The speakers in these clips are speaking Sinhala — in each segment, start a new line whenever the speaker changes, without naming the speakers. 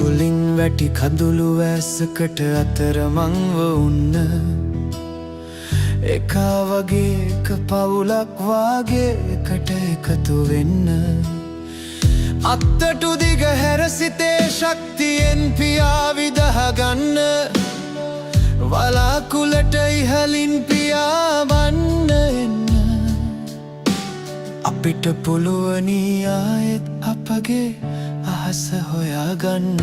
කුලින් වැටි කඳුළු වැස්සකට අතරමංව උන්න එකා වගේ එක පවුලක් වාගේ එකට එකතු වෙන්න අත්තටු දිග හැරසිතේ ශක්තියෙන් පියා විදහගන්න වලාකුලට ඉහලින් පියාවන්න එන්න අපිට පුළුවනි ආයෙත් අපගේ අහස හොයාගන්න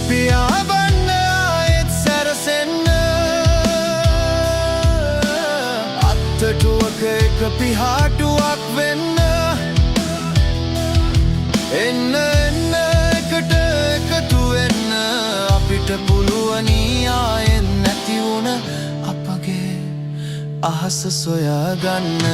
පියාවන්න ආයෙත් සැරසෙන්න අත්තටුවක එක පිහාටුවක් වෙන්න එන්න එන්න එකට එකතු වෙන්න අපිට පුළුවනි ආයෙත් නැති වුණ අපගේ අහස සොයාගන්න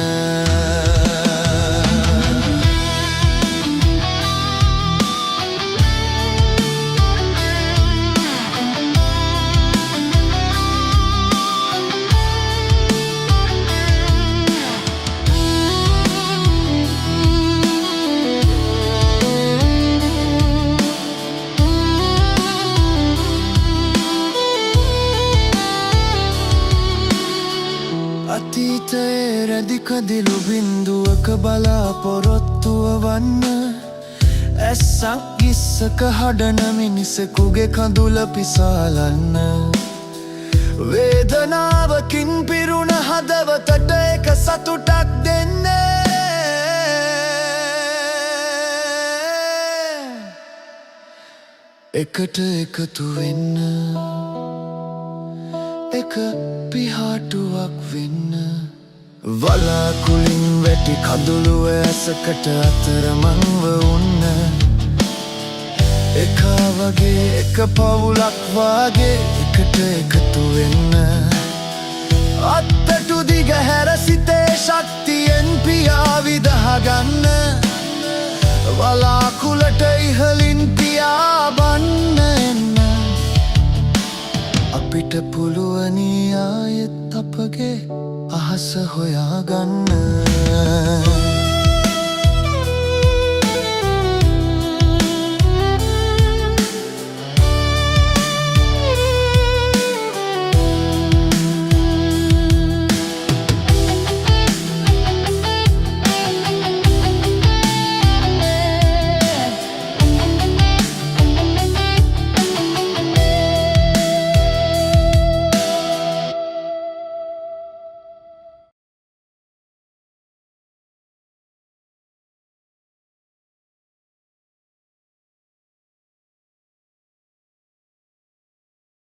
අතීතයේ රැදිකදිලු බින්දුවක බලාපොරොත්තුව වන්න ඇස්සක් ගිස්සක හඩන මිනිසෙකුගේ කඳුල පිසාලන්න වේදනාවකින් පිරුණ හදවතට එක සතුටක් දෙන්න එකට එකතු වෙන්න එක පිහාටුවක් වෙන්න වලාකුලින් වැටි කඳුළු ඇසකට අතරමංව උන්න එකා වගේ එක පවුලක් වාගේ එකට එකතු වෙන්න අත්තටු දිග හැරසිතේ ශක්තියෙන් පියා විදහගන්න වලාකුලට ඉහලින් පියාබන්න එන්න අපිට පුළුවනි ආයෙත් අපගේ අහස හොයාගන්න